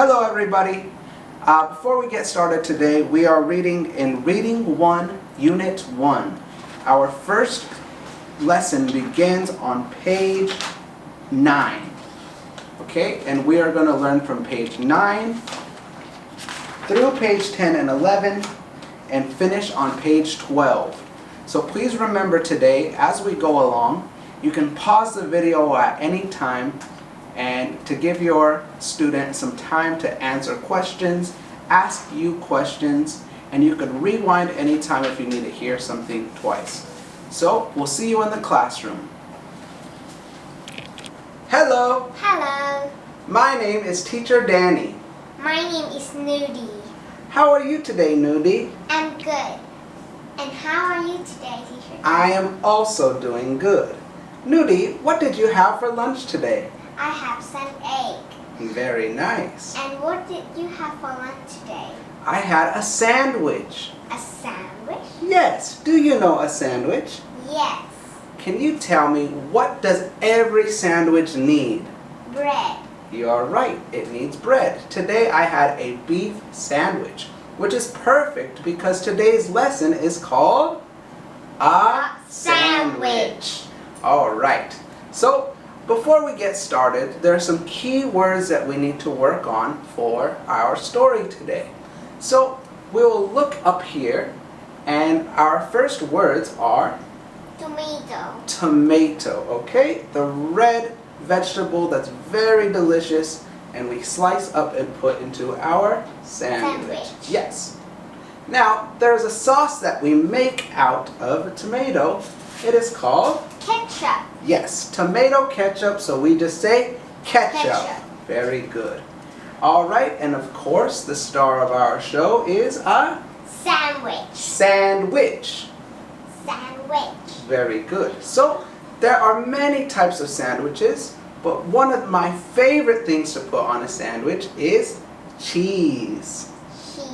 Hello everybody. Before we get started today, we are reading in Reading 1, Unit 1. Our first lesson begins on page 9. Okay, and we are going to learn from page 9 through page 10 and 11 and finish on page 12. So please remember today, as we go along, you can pause the video at any time and to give your student some time to answer questions, ask you questions, and you can rewind anytime if you need to hear something twice. So, we'll see you in the classroom. Hello! Hello! My name is Teacher Danny. My name is Nudee. How are you today, Nudee? I'm good. And how are you today, Teacher? I am also doing good. Nudee, what did you have for lunch today? I have some egg. Very nice. And what did you have for lunch today? I had a sandwich. A sandwich? Yes. Do you know a sandwich? Yes. Can you tell me, what does every sandwich need? Bread. You're right. It needs bread. Today I had a beef sandwich, which is perfect because today's lesson is called a sandwich. All right. So, before we get started, there are some key words that we need to work on for our story today. So, we will look up here, and our first words are Tomato. Tomato, okay? The red vegetable that's very delicious, and we slice up and put into our sandwich. Yes. Now, there's a sauce that we make out of a tomato. It is called Ketchup. yes, tomato ketchup, so we just say ketchup. Very good. All right, and of course, the star of our show is a Sandwich. sandwich. Sandwich. Very good. So, there are many types of sandwiches, but one of my favorite things to put on a sandwich is cheese. Cheese.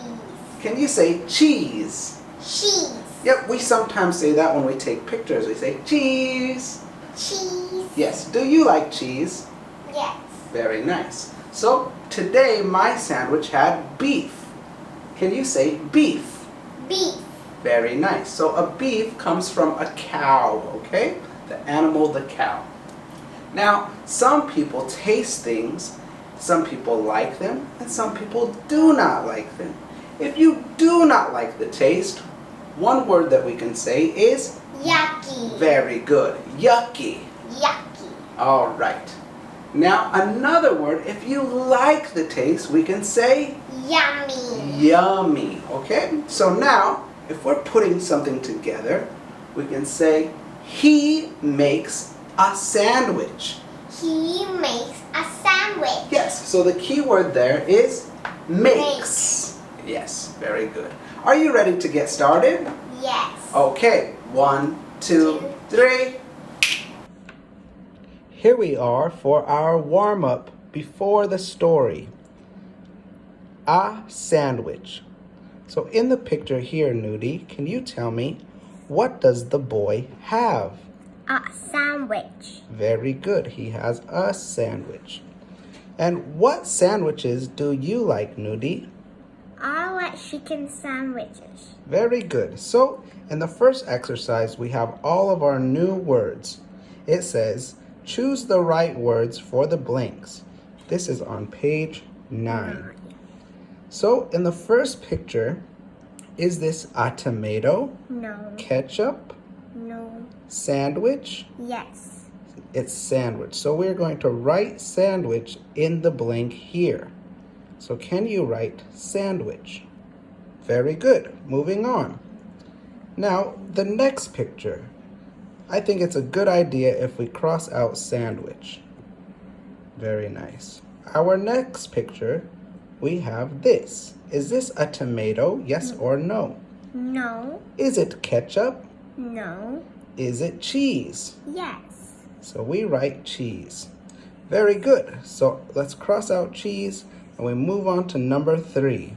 Can you say cheese? Cheese. Yep, we sometimes say that when we take pictures. We say cheese. Cheese. Yes, do you like cheese? Yes. Very nice. So, today my sandwich had beef. Can you say beef? Beef. Very nice. So, a beef comes from a cow, okay? The animal, the cow. Now, some people taste things, some people like them, and some people do not like them. If you do not like the taste, one word that we can say is Yucky. very good. Yucky. Yucky. All right. Now, another word, if you like the taste, we can say Yummy. yummy. Okay? So now, if we're putting something together, we can say he makes a sandwich. He makes a sandwich. Yes, so the key word there is makes. Yes, very good. Are you ready to get started? Yes. Okay, 1, 2, 3. Here we are for our warm-up before the story. A sandwich. So in the picture here, Nudee, can you tell me, what does the boy have? A sandwich. Very good, he has a sandwich. And what sandwiches do you like, Nudee? I like chicken sandwiches. Very good. So, in the first exercise, we have all of our new words. It says, choose the right words for the blanks. This is on page 9. So, in the first picture, is this a tomato? No. Ketchup? No. Sandwich? Yes. It's sandwich. So, we're going to write sandwich in the blank here. So, can you write sandwich? Very good. Moving on. Now, the next picture. I think it's a good idea if we cross out sandwich. Very nice. Our next picture, we have this. Is this a tomato? Yes or no? No. Is it ketchup? No. Is it cheese? Yes. So we write cheese. Very good. So let's cross out cheese and we move on to number 3.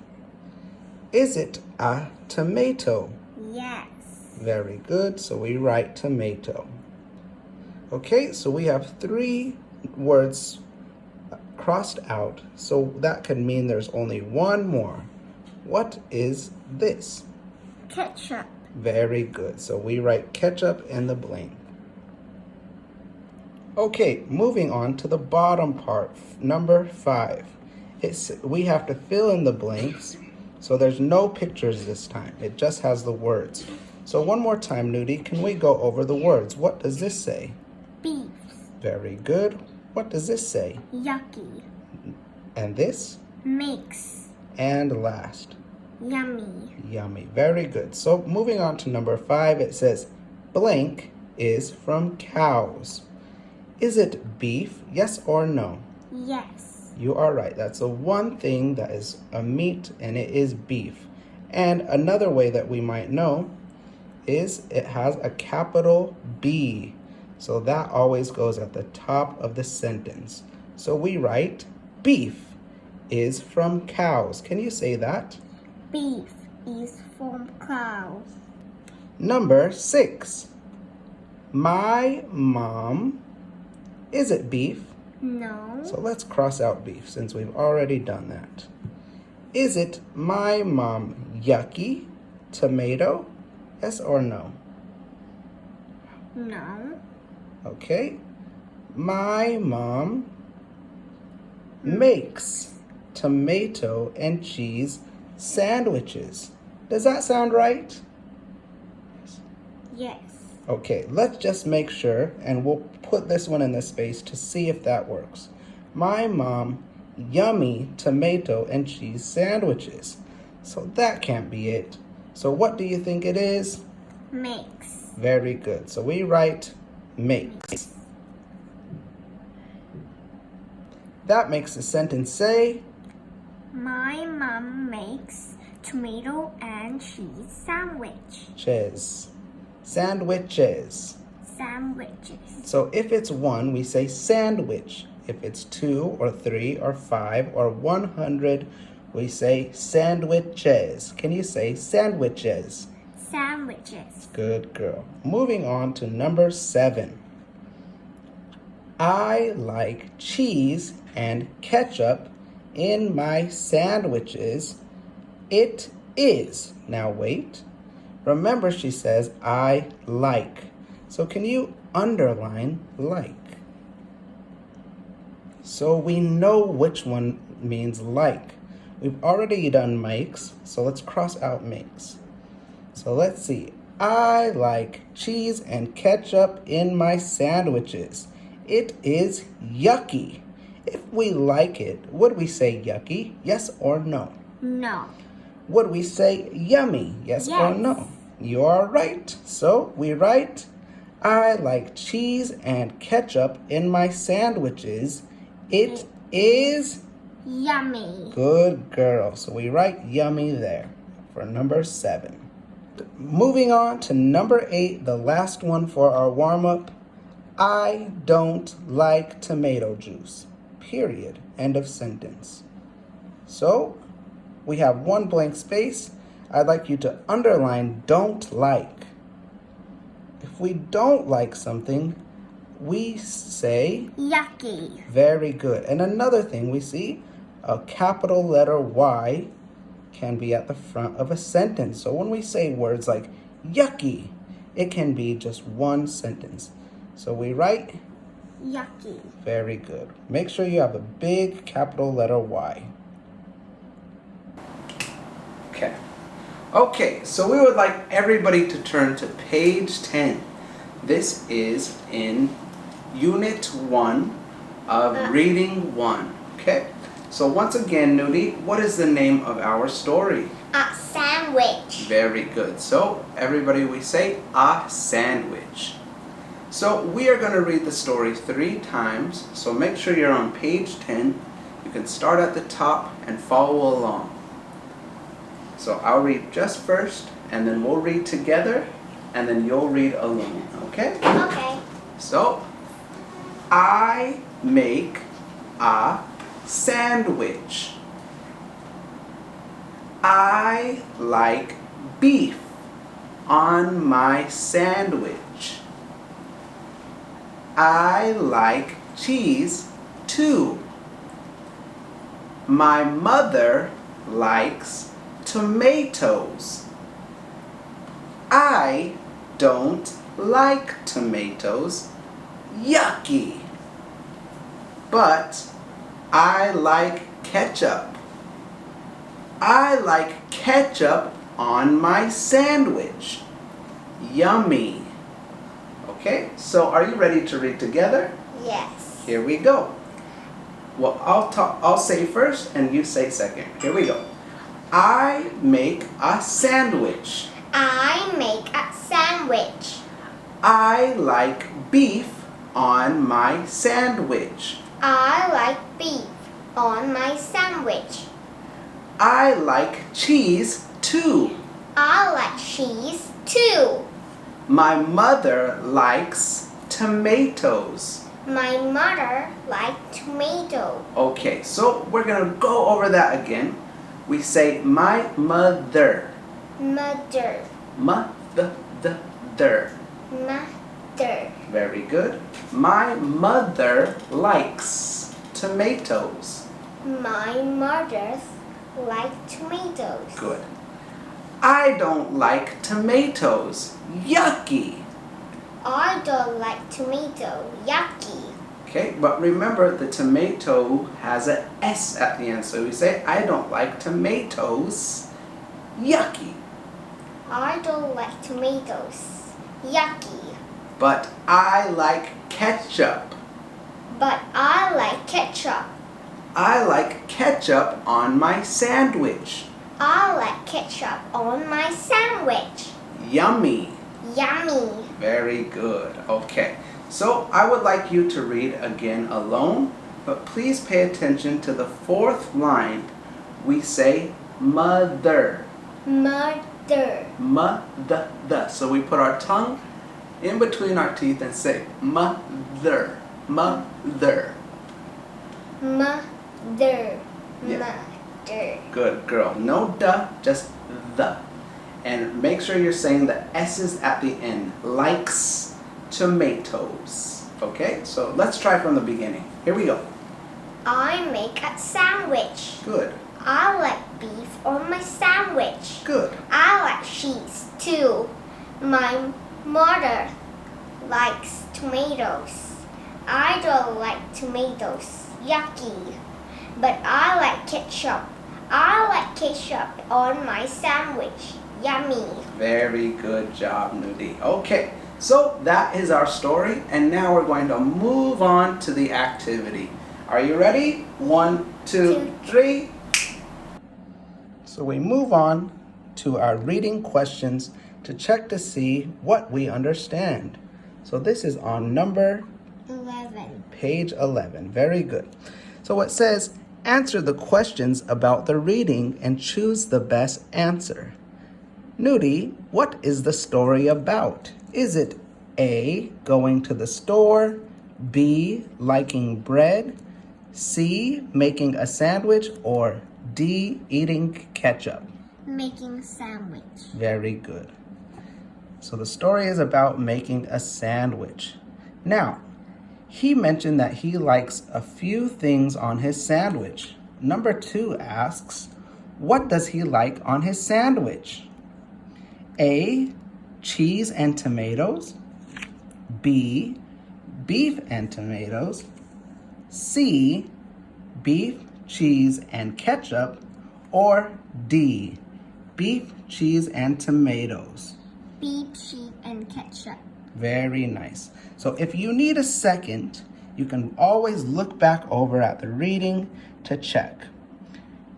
Is it a tomato? Yes. Very good. So we write tomato. Okay, so we have 3 words crossed out, so that could mean there's only one more. What is this? Ketchup. Very good. So we write ketchup in the blank. Okay, moving on to the bottom part, number 5. We have to fill in the blanks, so there's no pictures this time. It just has the words. So one more time, Nudee, can we go over the words? What does this say? Beef. Very good. What does this say? Yucky. And this? Mix. And last? Yummy. Yummy. Very good. So moving on to number 5, it says blank is from cows. Is it beef? Yes or no? Yes. You are right. That's the one thing that is a meat, and it is beef. And another way that we might know is it has a capital B. So that always goes at the top of the sentence. So we write beef is from cows. Can you say that? Beef is from cows. Number 6. My mom. Is it beef? No. So let's cross out beef since we've already done that. Is it my mom yucky tomato? Yes or no? No. Okay. My mom makes tomato and cheese sandwiches. Does that sound right? Yes. Okay, let's just make sure, and we'll put this one in the space to see if that works. My mom, yummy tomato and cheese sandwiches. So that can't be it. So what do you think it is? Makes. Very good. So we write makes. That makes the sentence say, My mom makes tomato and cheese sandwiches. sandwiches. So if it's 1, we say sandwich. If it's 2 or 3 or 5 or 100, we say sandwiches. Can you say sandwiches? Sandwiches. Good girl. Moving on to number 7. I like cheese and ketchup in my sandwiches. It is. Now wait. Remember, she says, I like. So can you underline like? So we know which one means like. We've already done makes, so let's cross out makes. So let's see. I like cheese and ketchup in my sandwiches. It is yucky. If we like it, would we say yucky? Yes or no? No. Would we say yummy? Yes or no? You are right. So we write, I like cheese and ketchup in my sandwiches. It is yummy. Good girl. So we write yummy there for number 7. Moving on to number 8, the last one for our warm-up. I don't like tomato juice. Period. End of sentence. So we have one blank space. I'd like you to underline don't like. If we don't like something, we say yucky. Very good. And another thing we see, a capital letter Y can be at the front of a sentence. So when we say words like yucky, it can be just one sentence. So we write yucky. Very good. Make sure you have a big capital letter Y. Okay, so we would like everybody to turn to page 10. This is in Unit 1 of Reading 1. Okay, so once again, Nudee, what is the name of our story? A sandwich. Very good. So everybody, we say a sandwich. So we are going to read the story 3 times. So make sure you're on page 10. You can start at the top and follow along. So I'll read just first, and then we'll read together, and then you'll read alone, okay? Okay. So, I make a sandwich. I like beef on my sandwich. I like cheese too. My mother likes tomatoes. I don't like tomatoes. Yucky. But I like ketchup. I like ketchup on my sandwich. Yummy. Okay, so are you ready to read together? Yes. Here we go. Well, I'll say first and you say second. Here we go. I make a sandwich. I make a sandwich. I like beef on my sandwich. I like beef on my sandwich. I like cheese too. I like cheese too. My mother likes tomatoes. My mother likes tomato. Okay, so we're gonna go over that again. We say my mother. Mother. Mother. Mother. Very good. My mother likes tomatoes. My mother likes tomatoes. Good. I don't like tomatoes. Yucky. I don't like tomato. Yucky. Okay, but remember the tomato has an S at the end. So we say, I don't like tomatoes. Yucky. I don't like tomatoes. Yucky. But I like ketchup. But I like ketchup. I like ketchup on my sandwich. I like ketchup on my sandwich. Yummy. Yummy. Very good. Okay. So I would like you to read again alone, but please pay attention to the fourth line. We say mother. Mother. Mother. So we put our tongue in between our teeth and say mother. Mother. Mother. Yeah. Mother. Good girl. No duh, just the. And make sure you're saying the S's at the end. Likes tomatoes. Okay, so let's try from the beginning. Here we go. I make a sandwich. Good. I like beef on my sandwich. Good. I like cheese too. My mother likes tomatoes. I don't like tomatoes. Yucky. But I like ketchup. I like ketchup on my sandwich. Yummy. Very good job, Nudee. Okay, so that is our story, and now we're going to move on to the activity. Are you ready? 1, 2, 3. So we move on to our reading questions to check to see what we understand. So this is on number 11. page 11. Very good. So it says, answer the questions about the reading and choose the best answer. Nudee, what is the story about? Is it A, going to the store, B, liking bread, C, making a sandwich, or D, eating ketchup? Making sandwich. Very good. So the story is about making a sandwich. Now, he mentioned that he likes a few things on his sandwich. Number 2 asks, what does he like on his sandwich? A, cheese and tomatoes. B, beef and tomatoes. C, beef, cheese, and ketchup. Or D, beef, cheese, and tomatoes. Beef, cheese, and ketchup. Very nice. So if you need a second, you can always look back over at the reading to check.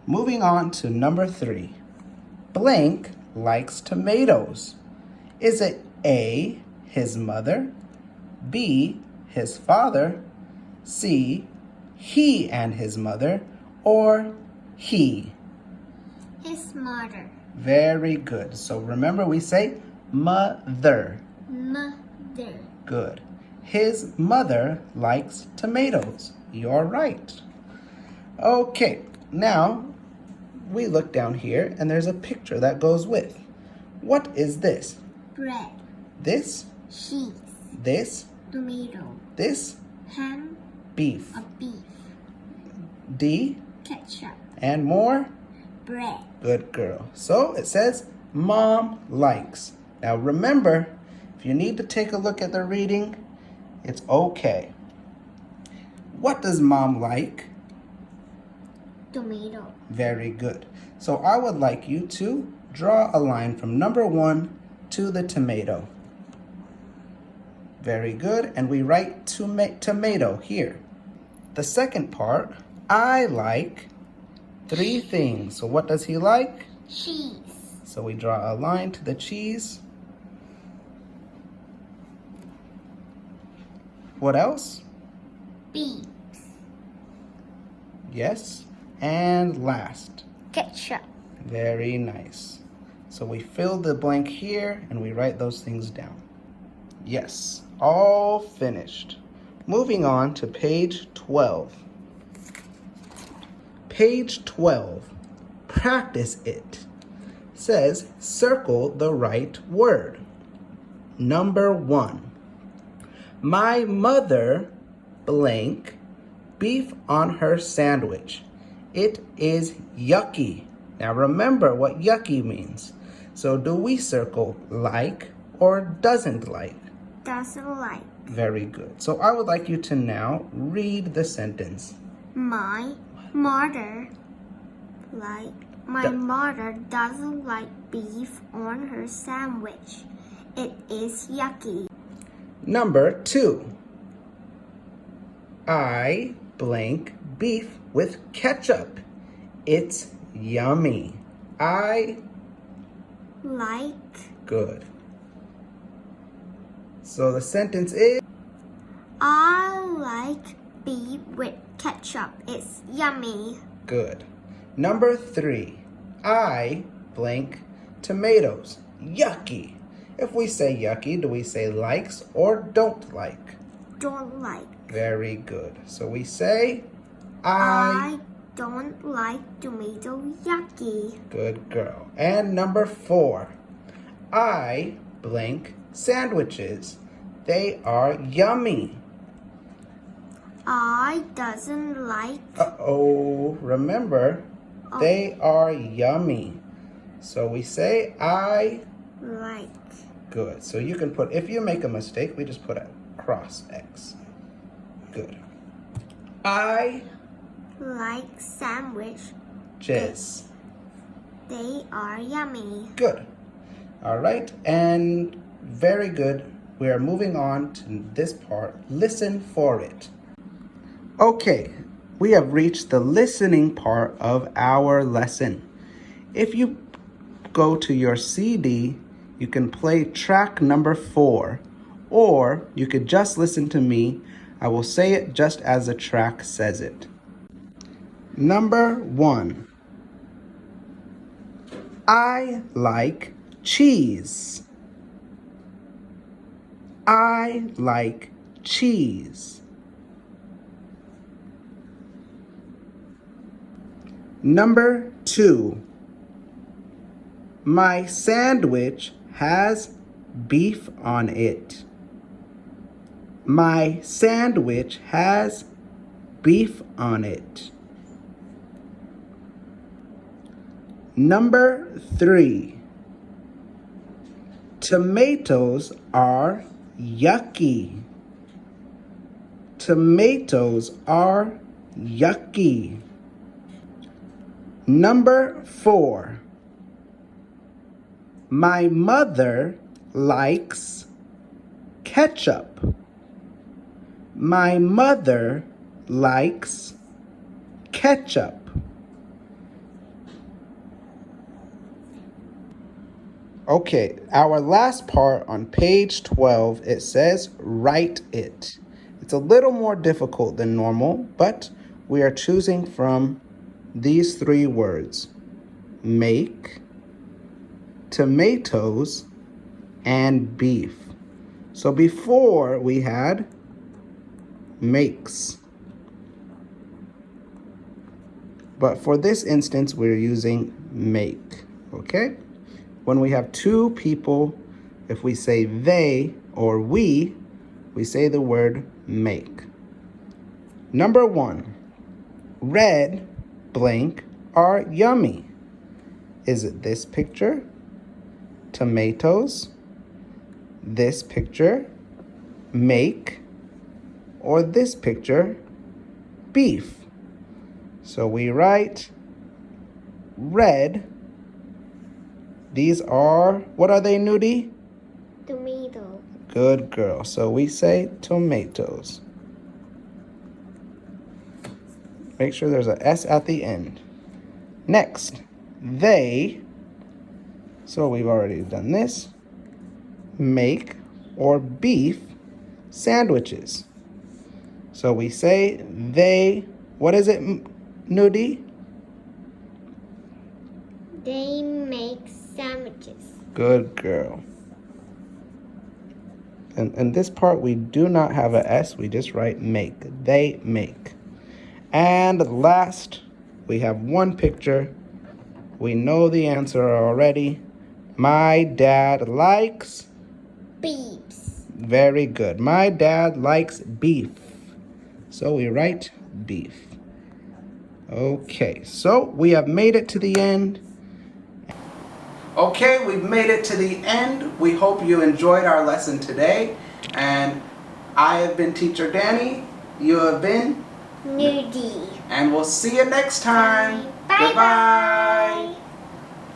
Moving on to number 3. Blank likes tomatoes. Is it A, his mother, B, his father, C, he and his mother, or he? His mother. Very good. So remember we say mother. Mother. Good. His mother likes tomatoes. You're right. Okay, now we look down here and there's a picture that goes with. What is this? Bread. This? Cheese. This? Tomato. This? Ham. Beef. A beef. D? ketchup. And more? Bread. Good girl. So it says, Mom likes. Now remember, if you need to take a look at the reading, it's okay. What does Mom like? Tomato. Very good. So I would like you to draw a line from number 1 to the tomato. Very good. And we write tomato here. The second part, I like 3 things. So what does he like? Cheese. So we draw a line to the cheese. What else? Beef. Yes. And last. Ketchup. Very nice. So we fill the blank here and we write those things down. Yes, all finished. Moving on to page 12. Page 12, practice it. Says circle the right word. Number 1. My mother blank beef on her sandwich. It is yucky. Now remember what yucky means. So do we circle like or doesn't like? Doesn't like. Very good. So I would like you to now read the sentence. My mother doesn't like beef on her sandwich. It is yucky. Number 2. I blank beef with ketchup. It's yummy. I Like. Good. So the sentence is, I like beef with ketchup. It's yummy. good. Number 3. I blank tomatoes. Yucky. If we say yucky, do we say likes or don't like? Don't like. Very good. So we say, I don't like tomato. Yucky. Good girl. And number 4. I blank sandwiches. They are yummy. I doesn't like. Uh-oh. Remember, they are yummy. So we say, I Like. Good. So you can put, if you make a mistake, we just put a cross X. Good. I Like sandwich. Jizz. They are yummy. Good. All right. And very good. We are moving on to this part. Listen for it. Okay. We have reached the listening part of our lesson. If you go to your CD, you can play track number 4, or you could just listen to me. I will say it just as the track says it. Number 1. I like cheese. I like cheese. Number 2. My sandwich has beef on it. My sandwich has beef on it. Number 3. Tomatoes are yucky. Tomatoes are yucky. Number 4. My mother likes ketchup. My mother likes ketchup. Okay, our last part on page 12, it says write it. It's a little more difficult than normal, but we are choosing from these 3 words: make, tomatoes, and beef. So before we had makes, but for this instance we're using make. Okay, when we have 2 people, if we say they or we say the word make. Number 1, red blank are yummy? Is it this picture, tomatoes, this picture, make, or this picture, beef? So we write red. These are, what are they, Nudee? Tomato. Good girl. So we say tomatoes. Make sure there's a S at the end. Next, they, so we've already done this, make or beef sandwiches. So we say they, what is it, Nudee? They make sandwiches. Good girl. And in this part, we do not have a S. We just write make. They make. And last, we have one picture. We know the answer already. My dad likes Beefs. Very good. My dad likes beef. So we write beef. Okay, so we have made it to the end. Okay, we've made it to the end. We hope you enjoyed our lesson today. And I have been Teacher Danny. You have been Nudee. And we'll see you next time. Bye. Goodbye.